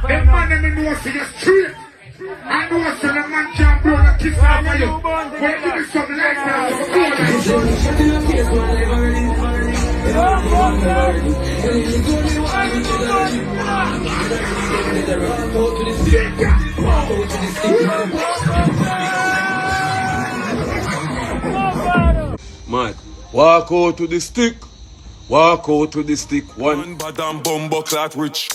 The man in the nose in the street. I know so the man can't blow the kiss out of you. When you do something like that, man, walk out to the stick. Walk out to the stick. One badam bumbo clat rich.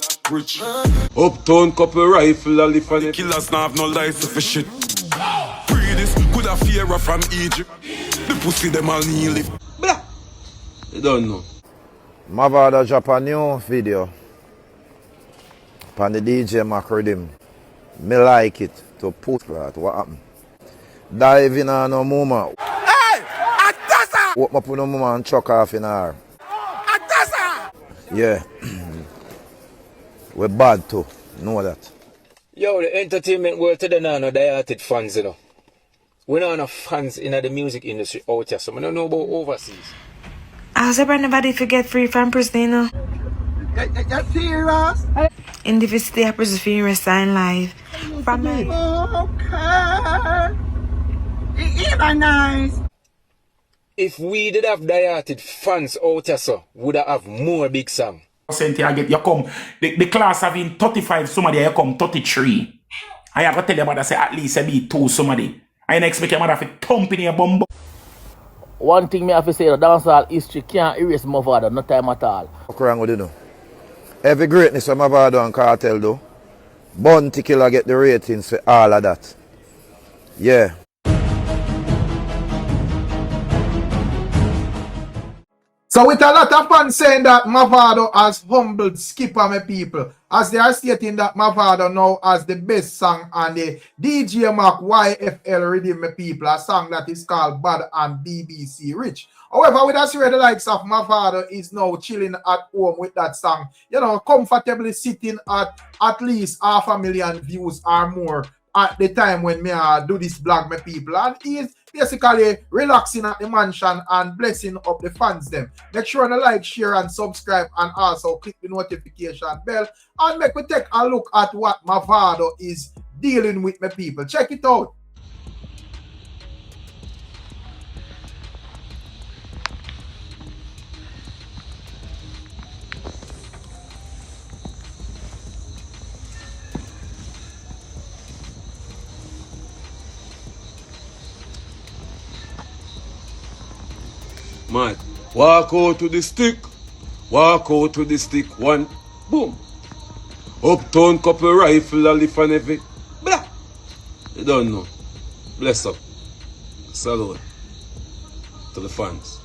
Uptown couple rifle a lift and Killers now have no license for shit. Free this, could have fear from Egypt. The pussy them all kneel if. blah. You don't know. Mavado drop a new video on the DJ Mac rhythm. Me like it to put that. What happened? Dive in on no mama. Hey! Atasa! What my put no mama and chuck off in her. Atasa! Yeah. We're bad too. Know that. Yo, the entertainment world today now no die-hearted fans, you know. We don't have enough fans in the music industry out here, so I don't know about overseas. I was about nobody forget free from prison, you know. You're serious? In the city of prison for resign live. From me. Okay. Even nice. If we did have die-hearted fans out here, so would have more big song. You come, the class having 35, somebody you come 33. I have to tell your mother say at least I be 2 somebody. I don't expect your mother to thump in your bum. One thing me have to say, the dancehall history can't erase Mavado, no time at all. What's wrong with you know? Every greatness of Mavado and Cartel though. Bounty Killa get the ratings for all of that. Yeah. So with a lot of fans saying that Mavado has humbled Skipper, my people, as they are stating that Mavado now has the best song on the DJ Mac YFL rhythm, my people, a song that is called Bad and BBC Rich. However, with us here, the likes of Mavado is now chilling at home with that song, you know, comfortably sitting at least 500,000 views or more at the time when me do this blog, my people, and he's basically relaxing at the mansion and blessing up the fans them. Make sure to like, share, and subscribe, and also click the notification bell, and make we take a look at what Mavado is dealing with, my people. Check it out. Man, walk out to the stick. Walk out to the stick. One, boom. Uptown couple rifle a lift and every. Blah. You don't know. Bless up. Salute to the fans.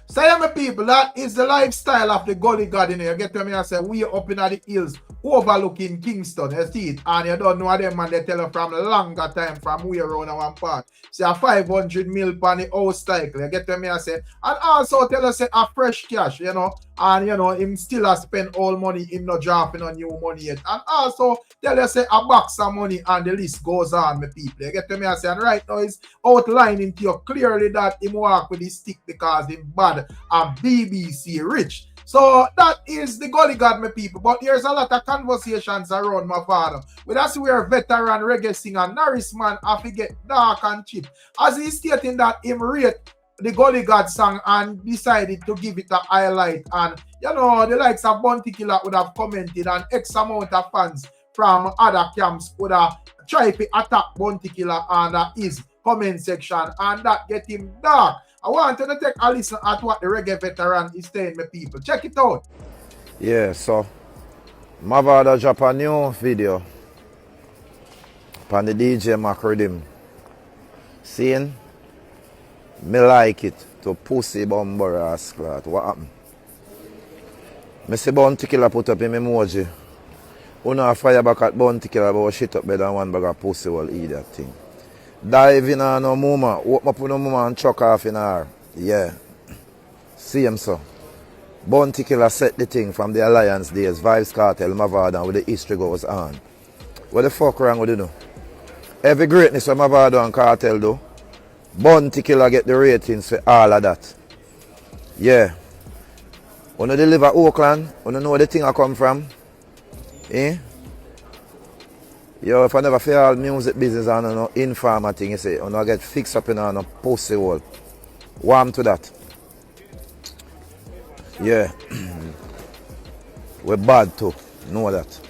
So yeah, my people, that is the lifestyle of the Golly God in here. You get to me, I say, we up in the hills overlooking Kingston, you see it, and you don't know them, and they tell you from a longer time from way around one part. Say a 500 mil on the house cycle, you get to me, I say, and also tell us a fresh cash, you know, and you know, him still has spent all money, him not dropping on new money yet, and also tell us a box of money, and the list goes on, my people, you get to me, I say, and right now it's outlining to you clearly that him walk with his stick because him bad and BBC rich. So that is the Golly God, my people. But there's a lot of conversations around Mavado. With us, we are veteran reggae singer Norris man, I forget dark and cheap. As he's stating that him rate the Golly God song and decided to give it a highlight. And you know, the likes of Bounty Killa would have commented, and X amount of fans from other camps would have tried to attack Bounty Killa under his comment section, and that get him dark. I want you to take a listen at what the reggae veteran is saying, my people. Check it out. Yeah, so Mavado drop a new video on the DJ Mac rhythm. Seeing? Me like it to pussy bumper ass clot. What happened? Me see Bounty Killa put up him emoji. Una fire back at Bounty Killa but shit up better than one bag of pussy will eat that thing. Dive in on no mama, walk up on no mama and chuck off in her. Yeah. See him so. Bounty Killa set the thing from the Alliance days, Vibes Cartel, Mavado, and where the history goes on. What the fuck wrong with you know? Every greatness of Mavado and Cartel do, Bounty Killa get the ratings for all of that. Yeah. When you deliver Oakland, when you know where the thing I come from, eh? Yo, if I never feel all music business and no informer thing, you say, when I get fixed up in a pussy hole. Warm to that. Yeah. We're bad too. Know that.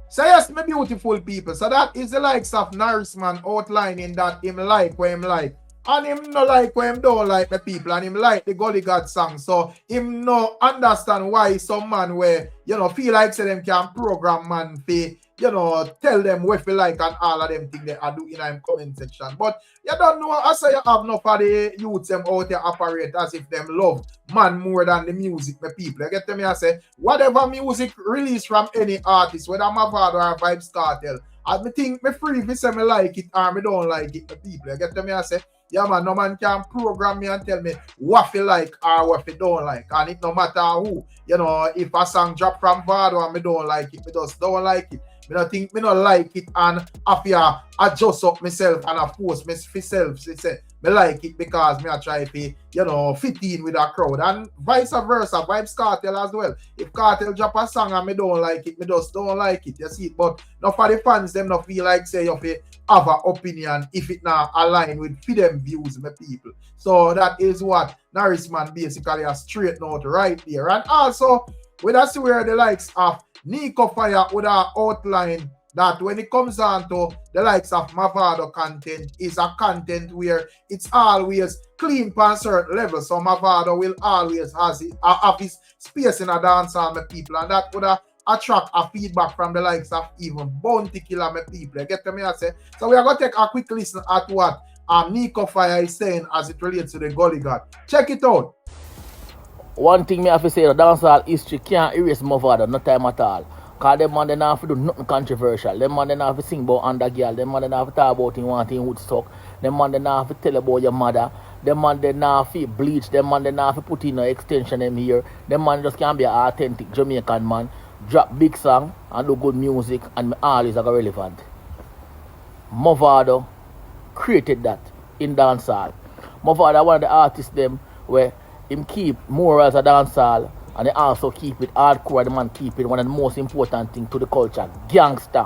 So yes, my beautiful people. So that is the likes of Norris man outlining that him like what him like. And him no like what him don't like the people. And him like the Golly God song. So him no understand why some man where, you know, feel like say them can program man for, you know, tell them what feel like and all of them things they are doing in the comment section. But you don't know, I say you have enough of the youths them out there operate as if them love man more than the music, the people. You get to me, I say, whatever music released from any artist, whether Mavado or Vibes Cartel, I think me free if I say me like it or me don't like it, the people. You get to me, I say, yeah man, no man can program me and tell me what you like or what you don't like. And it no matter who, you know, if a song drop from Vado and me don't like it, me just don't like it. Me don't think me not like it and after adjust up myself and of course myself say me like it because me I try to, you know, fit in with a crowd and vice versa, Vibes Cartel as well. If Cartel drop a song and me don't like it, me just don't like it, you see it. But not for the fans, them not feel like say you have an opinion if it not align with for them views, my people. So that is what Norris man basically a straight note right there. And also, we that's where the likes of Nico Fire would have outlined that when it comes down to the likes of Mavado content is a content where it's always clean on certain level. So Mavado will always have his space in a dance on my people, and that would attract a feedback from the likes of even Bounty Killa, my people. You get to me, I say. So we are going to take a quick listen at what Nico Fire is saying as it relates to the Golly God. Check it out. One thing me have to say, the dancehall history can't erase Mavado, no time at all. Because them man they not have to do nothing controversial. Them man they not have to sing about under girl. Them man they not have to talk about him wanting Woodstock. Them man they not have to tell about your mother. Them man they not have to bleach. Them man they not have to put in no extension them here. Them man just can't be an authentic Jamaican man. Drop big song and do good music and always are relevant. Mavado created that in dancehall. Mavado one of the artists them where him keep more as a dancehall and they also keep it hardcore. The man keep it one of the most important things to the culture. Gangster.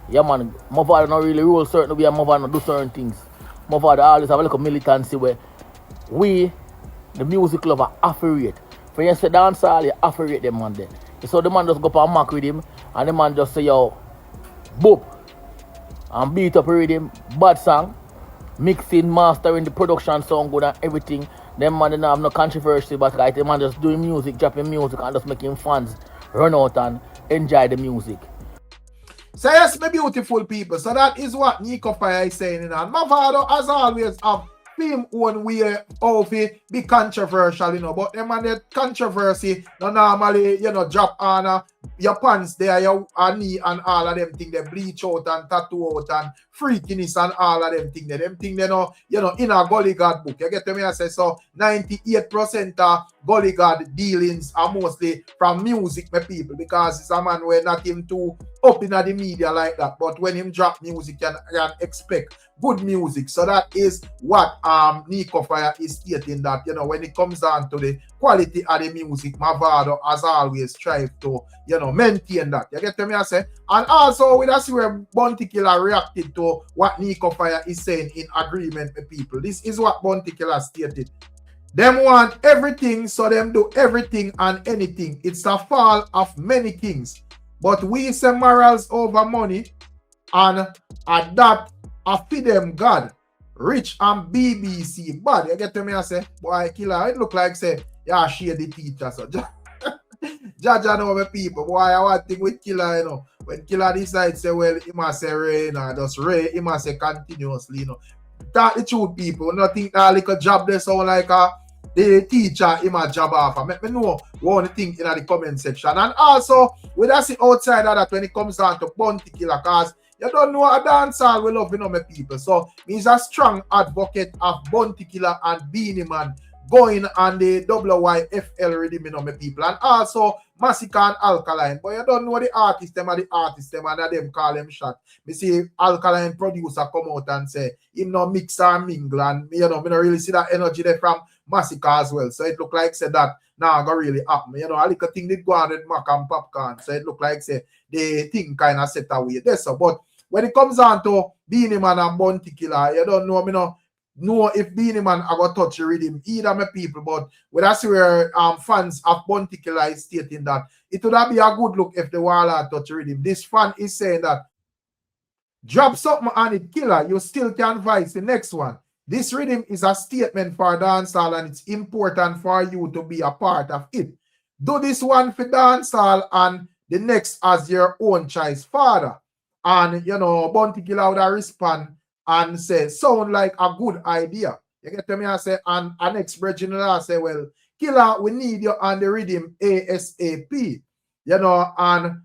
Yeah man, Mavado not really rule certain way and Mavado not do certain things. Mavado always have a little militancy where we, the music lover, affiliate. For you say dancehall, you affiliate them man there. So the man just go up and mark with him and the man just say yo, boop, and beat up with him, bad song, mixing, mastering, the production sound good and everything. Them man didn't have no controversy, but like the man just doing music, dropping music and just making fans run out and enjoy the music. So yes, my beautiful people, so that is what Nico Fire is saying. And Mavado, as always, have him own way of it be controversial, you know, but them and the controversy no normally, you know, drop on your pants there, your knee and all of them things, they bleach out and tattoo out and freakiness and all of them things. Them things they know, you know, in a Golly God book. You get to me, I say, so 98% of Golly God dealings are mostly from music, my people, because it's a man where not him too up in the media like that, but when him drop music, you can expect good music. So that is what Nico Fire is stating, that, you know, when it comes down to the quality of the music, Mavado as always strive to, you know, maintain that. You get to me, I say? And also, with us where Bounty Killa reacted to what Nico Fire is saying in agreement with people. This is what Bounty Killa stated. Them want everything, so them do everything and anything. It's a fall of many kings. But we say morals over money, and at that, I feed them God, rich and BBC. But you get to me, I say, boy, Killa, it look like say, yeah, she the teacher. So Jaja know my people. Boy, I want thing with Killa, you know. When Killa decides say, well, he must say rain, or just rain, he must say continuously, you know. That the truth, people. Not think that like a job there sound like the teacher him a job offer. Make me know what you think in the comment section. And also, we don't see outside of that when it comes down to Bounty Killa, because you don't know a dancehall we love, you know, my people. So he's a strong advocate of Bounty Killa and Beanie Man going on the WYFL rhythm, you know, my people. And also Massacre and Alkaline. But you don't know the artist them and them call them shot. Me see Alkaline producer come out and say him no mix and mingle, and you know, me don't really see that energy there from Massacre as well. So it look like say that now go really happen. You know, a little thing did go on with Mac and Popcorn. So it look like say the thing kind of set away there. So but when it comes on to Beanie Man and Bounty Killa, you don't know, me know if Beanie Man I got touch the rhythm, either my people, but when I see where fans of Bounty Killa is stating that it would be a good look if the wall touch the rhythm. This fan is saying that drop something on it, Killa, you still can vice the next one. This rhythm is a statement for dancehall and it's important for you to be a part of it. Do this one for dancehall and the next as your own choice, father. And, you know, Bounty Killa would respond and say, sound like a good idea. You get to me? I say, and an ex-bridging I say, well, Killa, we need you on the rhythm ASAP. You know, and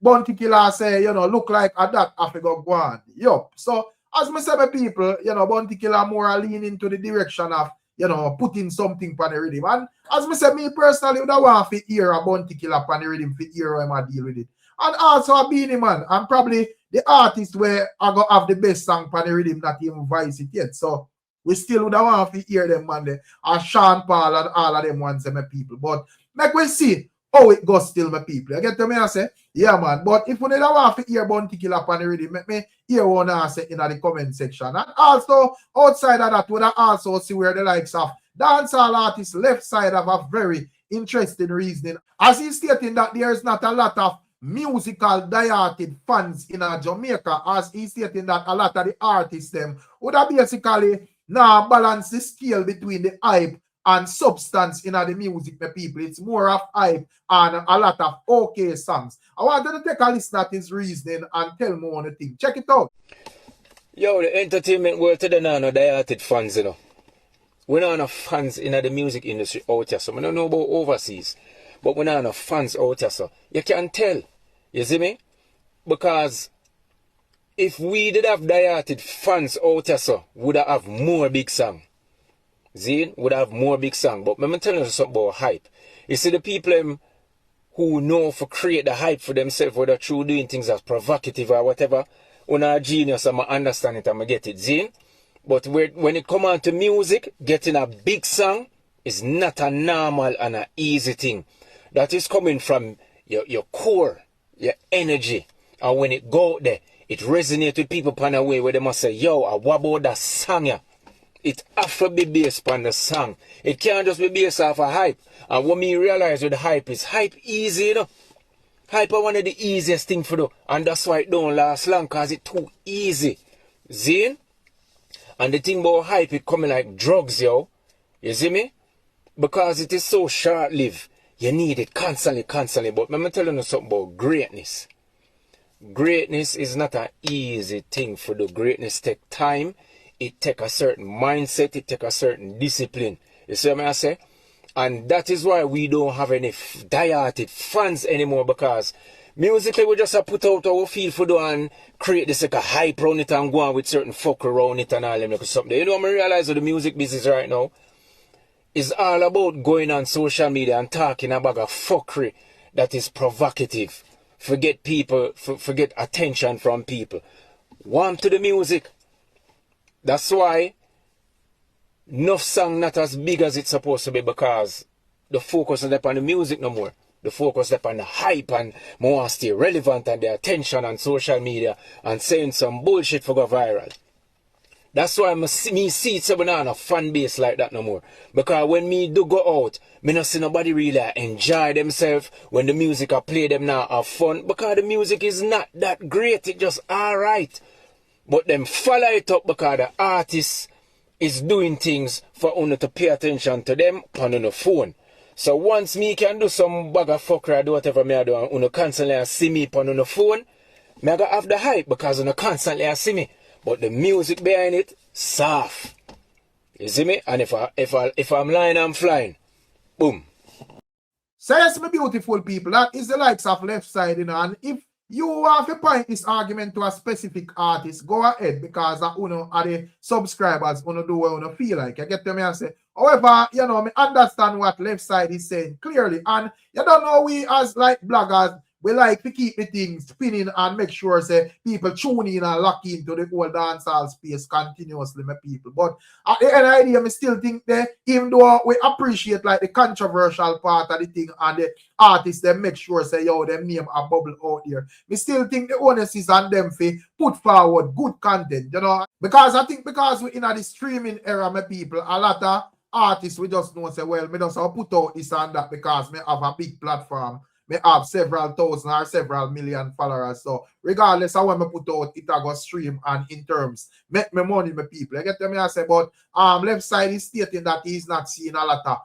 Bounty Killa say, you know, look like a that Africa go on. Yup. So, as me say, my people, you know, Bounty Killa more lean into the direction of, you know, putting something on the rhythm. And as me say, me personally, would want to hear a Bounty Killa on the rhythm for hear how I deal with it. And also a Beanie Man, and probably the artist where I go have the best song on the rhythm not even voice it yet. So we still would want to hear them man there. And Sean Paul and all of them ones my people. But like we see how it goes still my people. You get to me and say, yeah man. But if we don't want to hear Bounty Killa on the rhythm, make me hear one answer in the comment section. And also outside of that, we also see where the likes of dancehall artists left side have a very interesting reasoning. As he's stating that there is not a lot of musical dieted fans in Jamaica, as he's stating that a lot of the artists them would have basically now balance the scale between the hype and substance in the music, my people. It's more of hype and a lot of okay songs. I want you to take a listen at his reasoning and tell me one thing. Check it out. Yo, the entertainment world today now no dieted fans, you know. We're not enough fans in the music industry out here, so we don't know about overseas. But we're not enough fans out here, so you can tell. You see me? Because if we did have dieted fans out here, so would have more big song. See? Would have more big song. But let me tell you something about hype. You see the people who know for create the hype for themselves, whether through doing things as provocative or whatever, when I'm a genius, I'm understand it, I'm get it. See? But when it come on to music, getting a big song is not a normal and an easy thing. That is coming from your core, your energy. And when it go out there, it resonates with people in a way where they must say, yo, what about that song? Yeah? It have to be based on the song. It can't just be based off a hype. And what me realize with hype is hype easy, you know. Hype is one of the easiest things to do. And that's why it don't last long, because it's too easy. See? And the thing about hype, it coming like drugs, yo. You see me? Because it is so short-lived. You need it constantly. But let me tell you something about greatness. Greatness is not an easy thing for the greatness take time. It take a certain mindset. It take a certain discipline. You see what I say? And that is why we don't have any dieted fans anymore, because musically we just have put out our feel for do and create this like a hype around it and go on with certain fuck around it and all them like something. You know what I realize with the music business right now? It's all about going on social media and talking about a fuckery that is provocative. Forget people, forget attention from people. Warm to the music. That's why enough song not as big as it's supposed to be, because the focus is upon the music no more. The focus is upon the hype and more stay relevant and the attention on social media and saying some bullshit for go viral. That's why me see it's not a fan base like that no more. Because when me do go out, me not see nobody really enjoy themselves. When the music I play them now have fun. Because the music is not that great. It just alright. But them follow it up because the artist is doing things for you to pay attention to them on the phone. So once me can do some bag of fucker or do whatever me I do and you constantly see me on the phone, me I gotta have the hype because you constantly see me. But the music behind it, soft. You see me? And if I'm lying, I'm flying. Boom. So yes, my beautiful people, that is the likes of left side, you know. And if you want to point this argument to a specific artist, go ahead, because uno are the subscribers, uno do what uno feel like. You get to me and say, however, you know, me understand what left side is saying clearly. And you don't know, we as like bloggers, we like to keep the things spinning and make sure say people tune in and lock into the whole dancehall space continuously, my people. But at the end of the day, I still think that even though we appreciate like the controversial part of the thing and the artists, they make sure say, yo, them name a bubble out there. We still think the onus is on them to put forward good content, you know. Because I think because we're in the streaming era, my people, a lot of artists we just know say, well, me just put out this and that because me have a big platform. Me have several thousand or several million followers. So regardless of when me put out, it I go stream and in terms make me money, my people. You get me? I say, but left side is stating that he's not seeing a lot of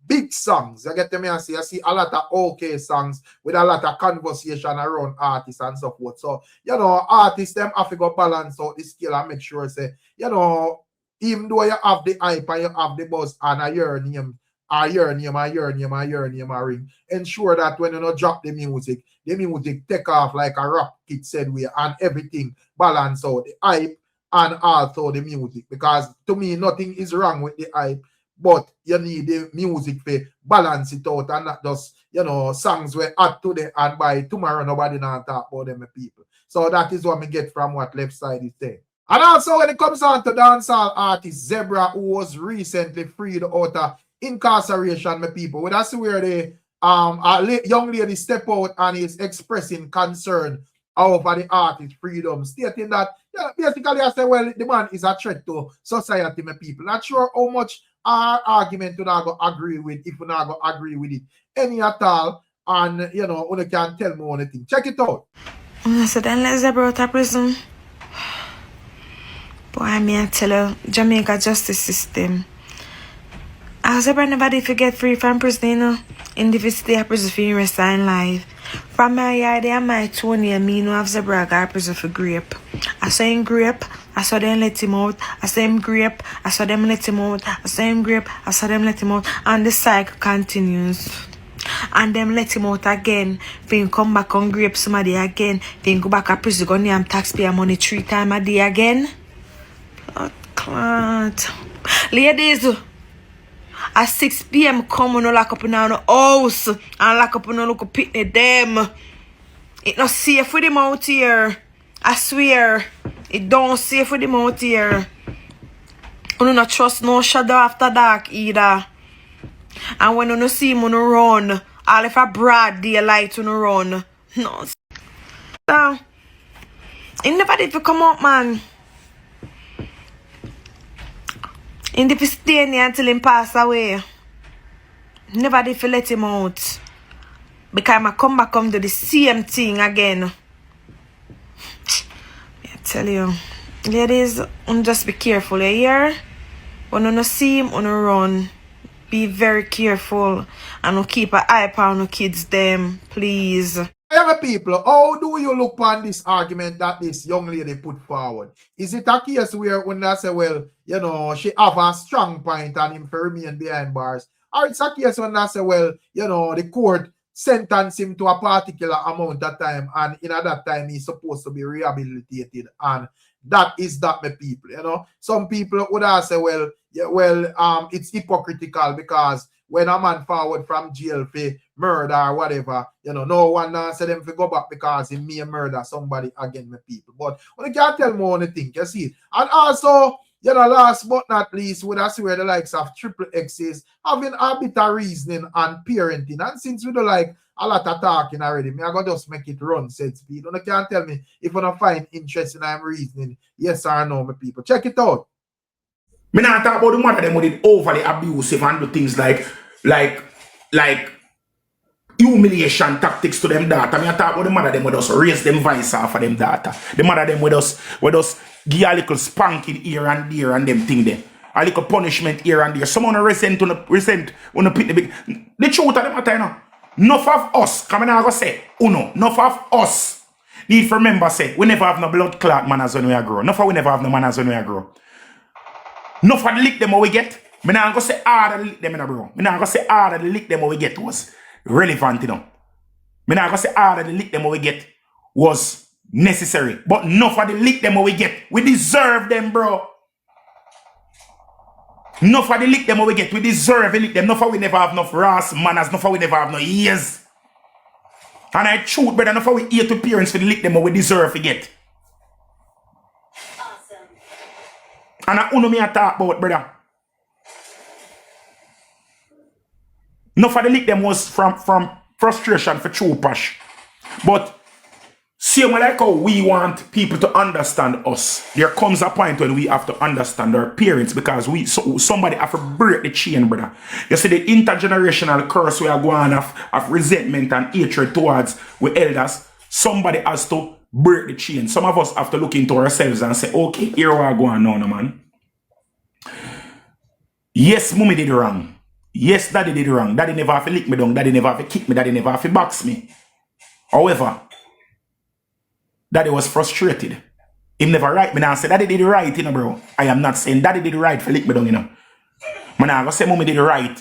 big songs. You get me? I say, I see a lot of okay songs with a lot of conversation around artists and so forth. So, you know, artists them have to go balance out the scale and make sure say, you know, even though you have the hype and you have the buzz and your name ring. Ensure that when you not drop the music take off like a rocket said way and everything balance out the hype and also the music. Because to me, nothing is wrong with the hype, but you need the music to balance it out and not just, you know, songs were add today and by tomorrow nobody not talk about them people. So that is what we get from what left side is saying. And also when it comes on to dancehall artist Zebra, who was recently freed out of incarceration, my people. Well, that's where the young lady step out and is expressing concern over the artist freedom, stating that basically I say, well, the man is a threat to society, my people. Not sure how much our argument you not go agree with, if you not go agree with it any at all, and you know, you can tell me anything. Check it out. So then let Zebra out of prison. Boy, I mean, I tell you, Jamaica justice system. I Zebra never did get free from prison, you know. In the stay at prison for rest in life. From my yard and my Tony and me, no have Zebra got prison for grape. I saw him grape, I saw them let him out. I saw him grape, I saw them let him out. I saw him grape, I saw them let him out. And the cycle continues. And them let him out again. Then come back on grape somebody again. Then go back to prison, go name taxpayer money 3 times a day again. Blood clot. Ladies, at 6 p.m. come on lock up in our house and lock up in our local picnic them. It not safe with them out here. I swear. It don't safe with them out here. You not trust no shadow after dark either. And when you see him, you run. All if a broad daylight, you run. No. So, he never did to come out, man. He did to stay in there until he pass away. Never did to let him out. Because I come back and do the same thing again. I tell you. Ladies, just be careful, you hear? When you see him, you run. Be very careful and keep an eye on the kids them, please. Young people, how do you look on this argument that this young lady put forward? Is it a case where when I say, well, you know, she have a strong point on him for remain behind bars? Or it's a case when I say, well, you know, the court sentenced him to a particular amount of time and in that time he's supposed to be rehabilitated, and that is that, my people, you know. Some people would have say, well, yeah, well, it's hypocritical because when a man forward from jail for murder or whatever, you know, no one say them to go back because he may murder somebody again, my people. But when you can't tell me anything, you see. And also, you know, last but not least, would I swear the likes of Triple X's having a bit of reasoning and parenting. And since we don't like a lot of talking already, me I gotta just make it run set speed. You can't tell me if you don't find interest in I'm reasoning, yes or no, my people. Check it out. Me not talk about the mother them with it overly abusive and do things like humiliation tactics to them daughter. Me talk about the mother them with us raise them voice off of them daughter. The mother them with us give a little spanking here and there and them thing there. A little punishment here and there. Someone resent on the pick the big. The truth of the matter, you know. Enough of us, come on, I go say, enough of us. Need to remember, say, we never have no blood clot manners when we are grow. Enough of we never have no manners when we are grow. Enough of the lick them what we get. Me not go say all the lick them in a bro. Me not go say all the lick them what we get was relevant, you know. Me not go say all the lick them what we get was necessary. But enough of the lick them what we get. We deserve them, bro. Enough of the lick them what we get. We deserve the lick them. Enough of we never have enough ras manners. Enough of we never have no ears. And I truth, brother, enough of we ear to parents for the lick them what we deserve to get. Awesome. And I only me a talk about, brother. Enough of the lick them was from frustration for true pash. But same like how we want people to understand us, there comes a point when we have to understand our parents, because somebody have to break the chain, brother. You see the intergenerational curse we are going of resentment and hatred towards we elders. Somebody has to break the chain. Some of us have to look into ourselves and say, okay, here we are going on, man. Yes, mommy did wrong. Yes, daddy did wrong. Daddy never have to lick me down. Daddy never have to kick me. Daddy never have to box me. However, daddy was frustrated. He never right me now say daddy did right, you know, bro. I am not saying daddy did right for lick me down, you know. Man, I go say mommy did right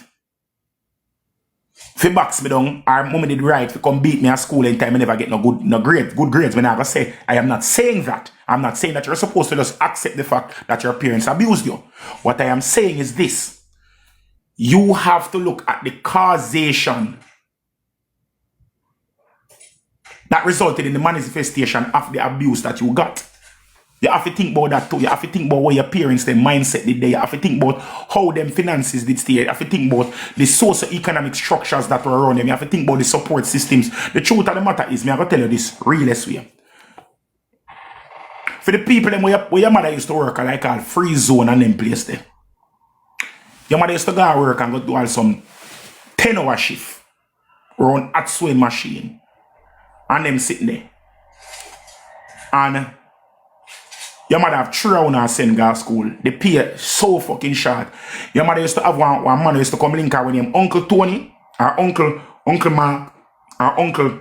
for box me down, or mommy did right for come beat me at school in time I never get good grades. Man, I go say I am not saying that. I'm not saying that you're supposed to just accept the fact that your parents abused you. What I am saying is this. You have to look at the causation that resulted in the manifestation of the abuse that you got. You have to think about that too. You have to think about what your parents, their mindset did there. You have to think about how them finances did stay. You have to think about the socio-economic structures that were around them. You have to think about the support systems. The truth of the matter is, me I gotta tell you this realest way. For the people them where your mother used to work, I call free zone and them place there. Your mother used to go to work and go do all some 10-hour shift around at sewing machine. And them sitting there. And your mother have 3 hours and send go to school. They pay so fucking short. Your mother used to have one man who used to come link her with him. Uncle Tony, or Uncle Mark, or Uncle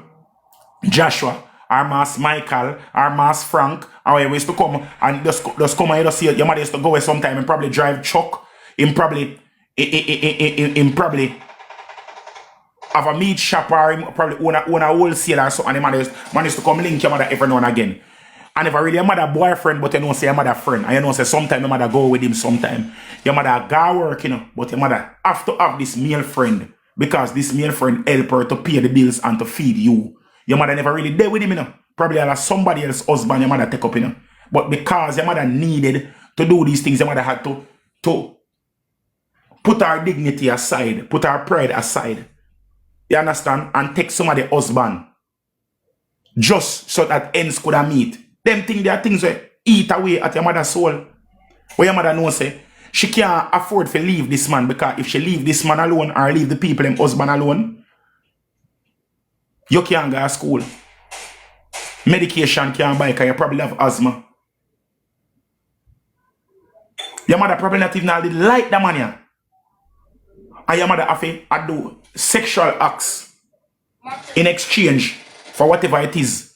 Joshua, or Mass Michael, or Mass Frank, or he used to come and just come and you just see it. Your mother used to go away sometime and probably drive truck. Him probably have a meat shop, or him probably own a wholesale or something. And man used to come link your mother every now and again. And if I really your mother boyfriend, but you know say your mother friend, and you know say sometime your mother go with him sometime. Your mother go work, you know, but your mother have to have this male friend, because this male friend help her to pay the bills and to feed you. Your mother never really there with him, you know. Probably have somebody else's husband your mother take up, you know. But because your mother needed to do these things, your mother had to put her dignity aside, put her pride aside. You understand? And take some of the husband. Just so that ends could have meet. Them things, there are things that eat away at your mother's soul. Where your mother knows say, she can't afford to leave this man, because if she leave this man alone or leave the people, them husband alone, you can't go to school. Medication can't buy because you probably have asthma. Your mother probably not even like the man here. And your mother have to do sexual acts in exchange for whatever it is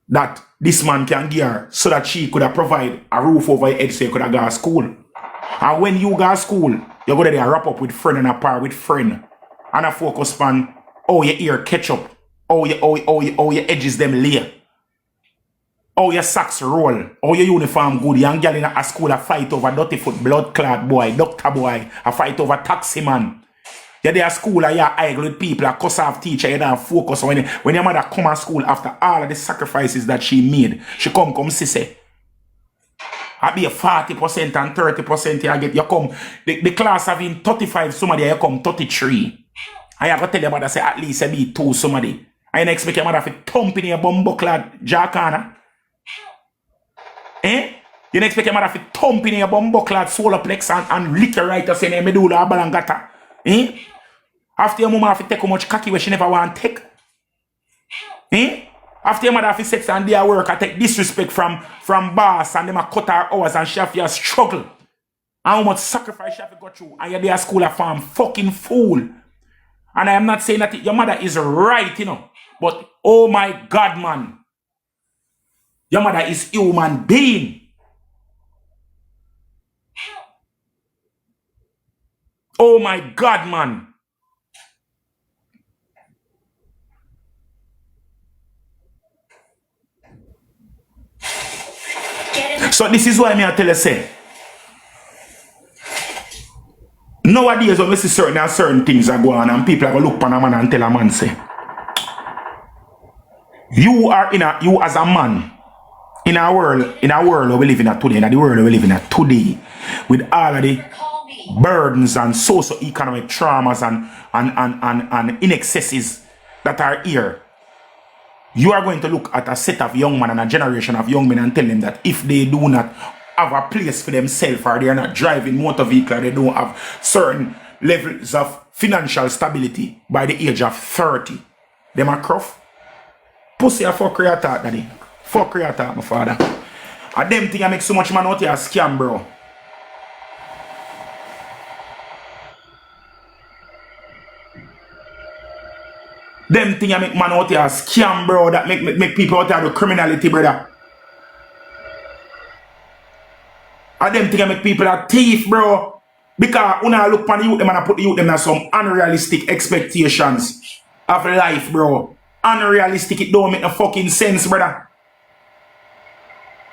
that this man can give her, so that she could have provide a roof over your head so you could have gone to school. And when you go to school, you go there wrap up with friend and a par with friend. And a focus on how your ear catch up, how your edges them lay, how your socks roll, how your uniform good. Young girl in a school a fight over dirty foot, blood clot boy, doctor boy, a fight over taxi man. You're there at school, you're idle with people, a cuss off teacher, you don't focus. When your mother come to school after all of the sacrifices that she made, she come see say, I be a 40% and 30% you come. The class having 35, somebody you come 33. I have to tell your mother say at least I be 2 somebody. I don't expect your mother to thump in your bumbucklad jackana. Eh? You don't expect your mother to thump in your bumbucklad solarplex and lick your right us in your medulla oblongata. Eh? After your mama have to take how much cocky where she never want to take. Eh? After your mother have to sex and their work, I take disrespect from boss and them a cut her hours and she have to struggle. And how much sacrifice she have to go through. And you're there at school a farm fucking fool. And I am not saying that your mother is right, you know. But oh my God, man. Your mother is human being. Oh my God, man. So this is why me I tell you say. Nowadays when we see certain things are going on and people are going to look upon a man and tell a man say, you as a man in a world where we live in today, in the world we live in today, with all of the burdens and socio-economic traumas and inexcesses that are here, you are going to look at a set of young men and a generation of young men and tell them that if they do not have a place for themselves or they are not driving motor vehicle, they don't have certain levels of financial stability by the age of 30, them are cruff. Pussy a fuck your thought, daddy. Fuck your thought, my father. And them thing I make so much man out here scam, bro. Them thing I make man out here scam, bro, that make people out here do criminality, brother. And them thing I make people a thief, bro. Because when I look on the youth, them and I put the youth them in some unrealistic expectations of life, bro. Unrealistic, it don't make no fucking sense, brother.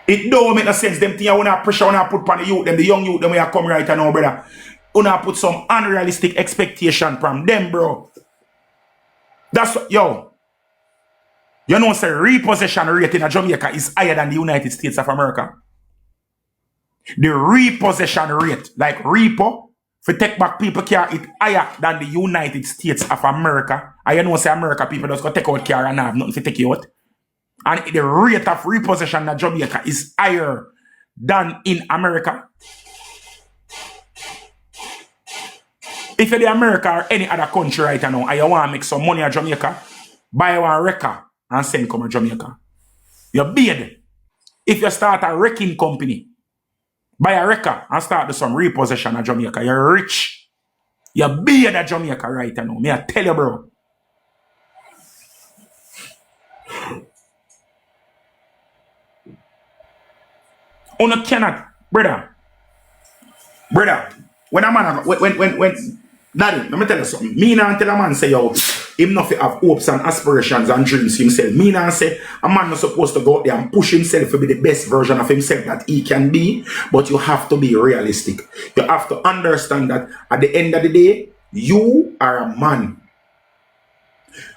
It don't make no sense. Them thing I wanna pressure when I put on the youth, them the young youth, them when I come right now, brother. When I put some unrealistic expectation from them, bro. That's what, yo. You know, say repossession rate in Jamaica is higher than the United States of America. The repossession rate, like repo, for take back people car, it higher than the United States of America. And you know, say America people just go take out car and have nothing to take you out. And the rate of repossession in Jamaica is higher than in America. If you're in America or any other country right now and you want to make some money in Jamaica, buy one wrecker and send come to Jamaica. You're bid. If you start a wrecking company, buy a wrecker and start do some repossession in Jamaica, you're rich. You're bid at Jamaica right now. Me I tell you, bro. You cannot, brother, when a man, when daddy, let me tell you something. Me not tell a man say, yo, him not have hopes and aspirations and dreams himself. Me not say a man not supposed to go out there and push himself to be the best version of himself that he can be, but you have to be realistic. You have to understand that at the end of the day, you are a man.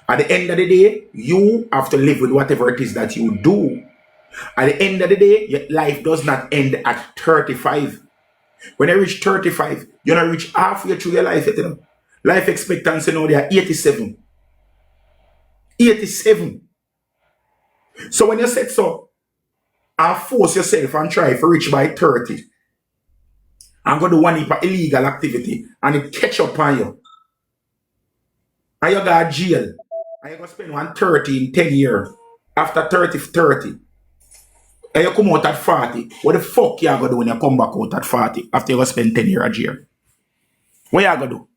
At the end of the day, you have to live with whatever it is that you do. At the end of the day, your life does not end at 35. When you reach 35, you don't reach halfway through your life. You know? Life expectancy now they are 87. 87. So when you said so, and force yourself and try to reach by 30, and go do one illegal activity, and it catch up on you, and you go to jail, and you go spend 130 in 10 years, after 30, and you come out at 40, what the fuck you gonna do when you come back out at 40 after you go spend 10 years a jail? What you gonna do?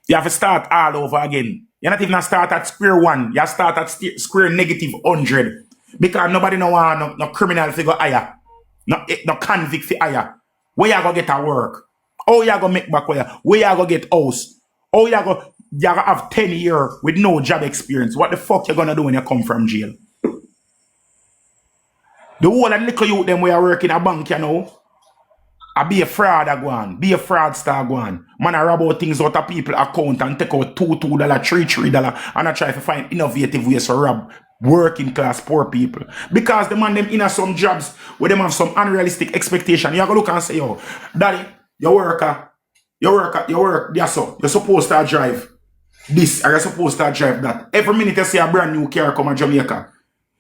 You have to start all over again. You're not even start at square one. You start at square negative 100. Because nobody no want no criminal figure higher. No convict for higher. Where you gonna get a work? How you gonna make back where you gonna get house? How you gonna have 10 years with no job experience? What the fuck you gonna do when you come from jail? The whole of the little youth them where you work in a bank, you know, I be a fraud go on, be a fraudster go on. Man, I rob out things out of people account and take out $2, $3 and I try to find innovative ways to rob working class poor people. Because the man them in some jobs where them have some unrealistic expectation. You have to look and say, yo, daddy, you work, yeah, so you're supposed to drive this or you're supposed to drive that. Every minute you see a brand new car come to Jamaica.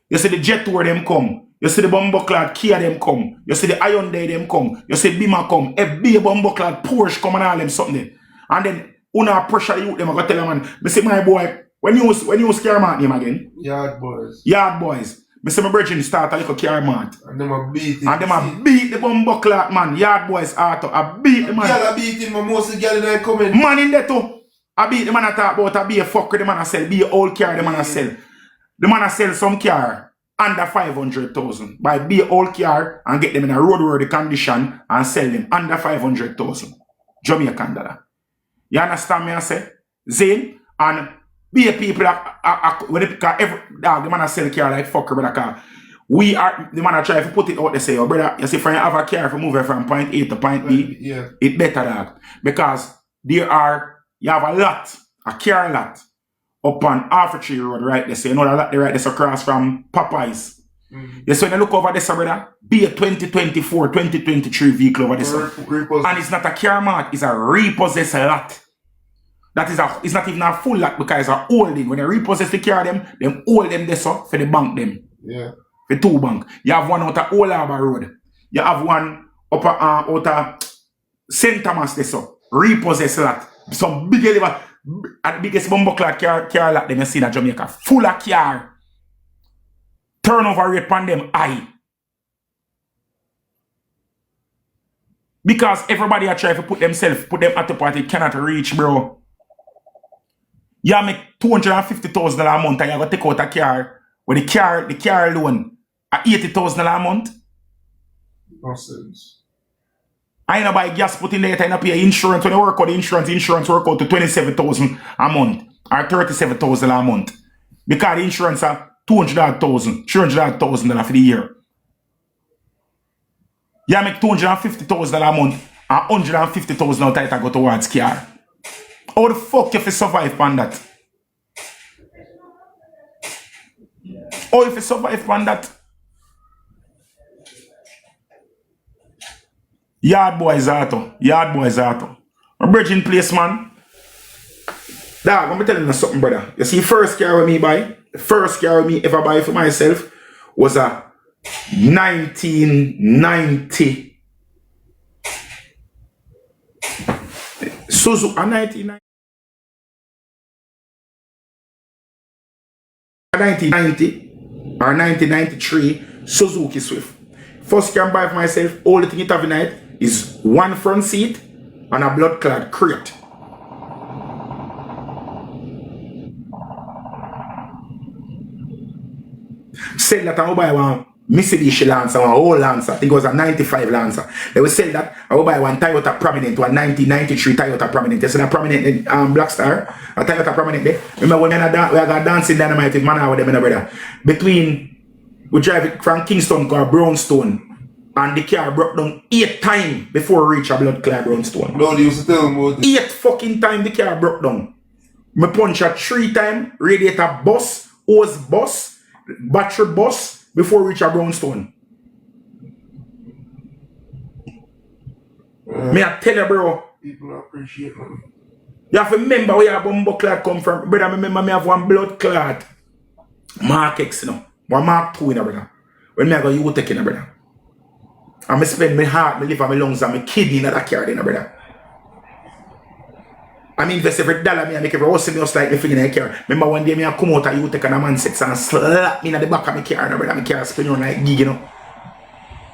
You see the jet tour them come. You see the bumbo-clad Kia them come. You see the Hyundai them come. You see Bima come. FB bumbo-clad Porsche come and all them something. And then, una pressure you them, I go tell them, man, I say, my boy, when you scare mart name again? Yard boys. Yard boys. I say, my brethren start a little car mart. And them a beat it. And them a beat the bumbo-clad man. Yard boys auto. I beat the man. Girl a beat him, but most of the girl in coming. Man in there too. I beat the man I talk about. I be a fuck with the man I sell. Be a old car the man I sell. The man I sell some car under 500,000. Buy be an old car and get them in a roadworthy condition and sell them under 500,000. Jamaican dollar. You understand me I say? Zane and be a people when they car every dog the man I sell car like fucker with a car. We are, the man I try to put it out there, say, oh brother, you see, if you have a car for moving from point A to point B, Yeah. it better that. Because you have a lot, a car lot, up on Arthurtree Road right there. So you know that lot there right there across from Popeyes. Yes, when you look over this, brother, be a 2024, 2023 vehicle over this. And it's not a car mark, it's a repossessed lot. That is it's not even a full lot because it's a holding. When you repossess the car, them hold them this up for the bank them. Yeah. For 2 bank. You have one out of Old Harbour Road. You have one up out of St. Thomas this up. Repossessed lot. Some big at the biggest bumbleclad car lot them you see in Jamaica. Full of car. Turnover rate on them high. Because everybody are trying to put them at the party cannot reach, bro. You make $250,000 a month and you go take out a car with the car loan at $80,000 a month. Nonsense. I ain't buy gas put in there, I pay insurance. When you work out the insurance work out to $27,000 a month or $37,000 a month. Because the insurance are $200,000, $300,000 for the year. You make $250,000 a month and $150,000 out to go towards car. How the fuck you survive on that? How if you survive on that? Yard boys auto. My bridging place, man. Dog, I'm telling you something, brother. You see, first car with me buy, the first car with me ever buy for myself was a 1990 Suzuki, a 1990 or 1993 Suzuki Swift. First car I buy for myself, all the thing it have in it is one front seat and a blood clad crate. Said that I will buy one Mitsubishi Lancer, one old Lancer, I think it was a 95 Lancer. They will say that I will buy one Toyota Prominent, one 1993 Toyota Prominent. You see that Prominent Black Star, a Toyota Prominent there. Remember when we got dancing dynamite with man with them, brother. Between, we drive it from Kingston to Brownstone, and the car broke down 8 times before we reach a blood clot Brownstone. Lord, you used to tell me about this. 8 fucking times the car broke down. Me punch at 3 times, radiator bust, hose bust, battery bus before we reach a Brownstone. Me I tell you, bro. People appreciate it. You have to remember where your bumbo clot come from. Brother, remember me have one blood clot. Mark X, you know. One Mark 2, you know, brother. When me I go, you take it, brother. And me spend my heart, my liver, my lungs, and my kidney in that car, you know, brother. I mean, invest every dollar me and make every house me just like me feeling in the car. Remember one day me I come out and you take on a man sets and slap me in the back of my car, no, brother. My car spin around like gig, you know.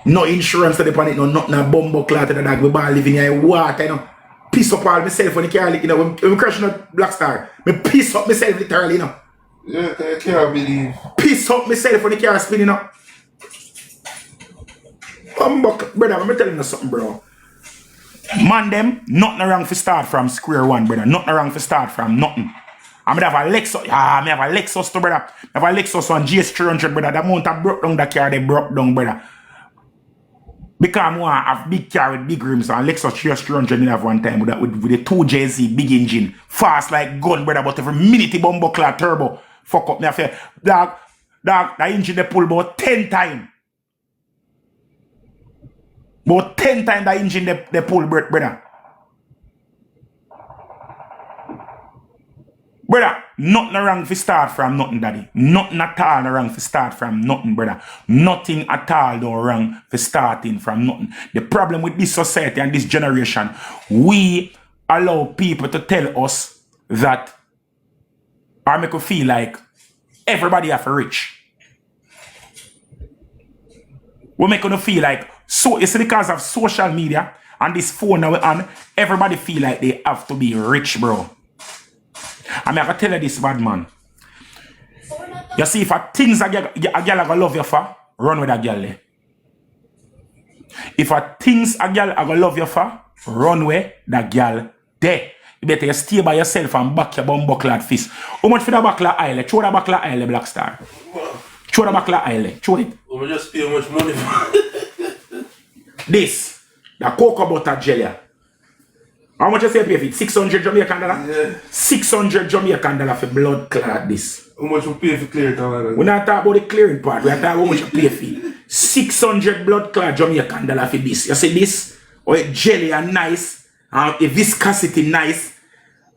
No insurance to the planet, no nothing, no bumbo clot to the dog. We ball living here, water, you know. Piss up all myself when the car, you know, when we crashing out Black Star. Me piss up myself literally, you know. Yeah, I can't believe. Piss up myself when the car spinning up. Brother, I'm telling you something, bro. Man, them, nothing wrong for start from square one, brother. Nothing wrong for start from nothing. I mean, I have a Lexus. I have a Lexus, too, brother. I have a Lexus on GS300, brother. The amount I broke down that car, they broke down, brother. Because I have big car with big rims and Lexus GS300 I have one time with the 2JZ big engine. Fast like gun, brother. But every minute the bumbo clock turbo fuck up. Me I feel, dog, the engine they pull about 10 times. About 10 times the engine they pull, brother. Brother, nothing wrong for start from nothing, daddy. Nothing at all wrong for start from nothing, brother. Nothing at all wrong for starting from nothing. The problem with this society and this generation, we allow people to tell us that or make us feel like everybody have a rich. We make us feel like, so it's because of social media and this phone that we're on, everybody feel like they have to be rich, bro. I mean, I can tell you this, bad man. You see, if a things a girl gonna love you for, run with a girl there. If a things a girl gonna love you for, run with the girl there. You better stay by yourself and back your bum buckler fist. How much for the buckler aisle? Throw the buckler aisle, Black Star. Throw the buckler aisle. Throw it. How We just pay much money for This, the cocoa butter jelly. How much you say pay for it? 600 Jamaican dollar? Yeah. 600 Jamaican dollar for blood clot this. How much we pay for clear it? We're not talking about the clearing part. We're talking about how much you pay for it. 600 blood clot Jamaican dollar for this. You see this? Oh, it jelly and nice. And the viscosity nice.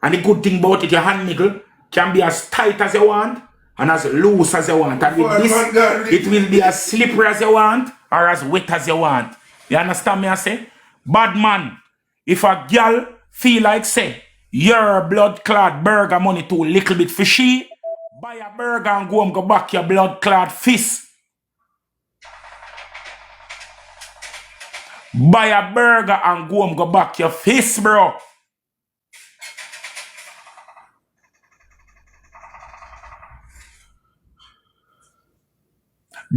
And the good thing about it, your hand niggle can be as tight as you want and as loose as you want. And with this, it will be as slippery as you want or as wet as you want. You understand me I say? Bad man, if a girl feel like say, your blood clot burger money too little bit for she, buy a burger and go home go back your blood clot fist. Buy a burger and go home go back your fist, bro.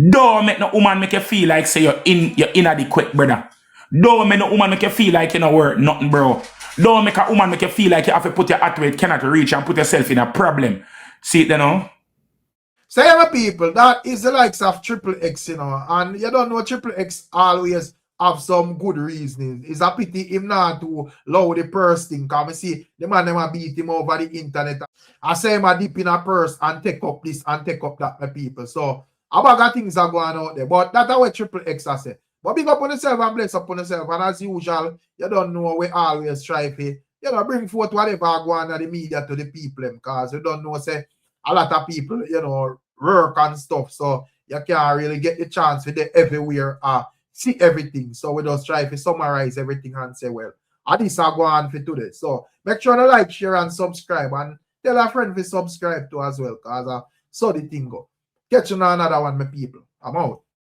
Don't make no woman make you feel like say you're inadequate, brother. Don't make no woman make you feel like you know worth nothing, bro. Don't make a woman make you feel like you have to put your heart where it cannot reach and put yourself in a problem. See it, you know? So, yeah, my people, that is the likes of Triple X, you know, and you don't know Triple X always have some good reasoning. It's a pity him not to allow the purse thing, because we see the man them beat him over the internet. I say him a dip in a purse and take up this and take up that, my people. So, a bag of things are going out there, but that's what Triple X I say. But big up on yourself and bless up on yourself, and as usual, you don't know we always try to, you know, bring forth whatever go on in the media to the people, because you don't know, say, a lot of people, you know, work and stuff, so you can't really get the chance to get everywhere see everything. So we just try to summarize everything and say, well, this are going on for today. So make sure to like, share, and subscribe, and tell a friend to subscribe to as well, because so the thing go. Catch you on another one, my people. I'm out.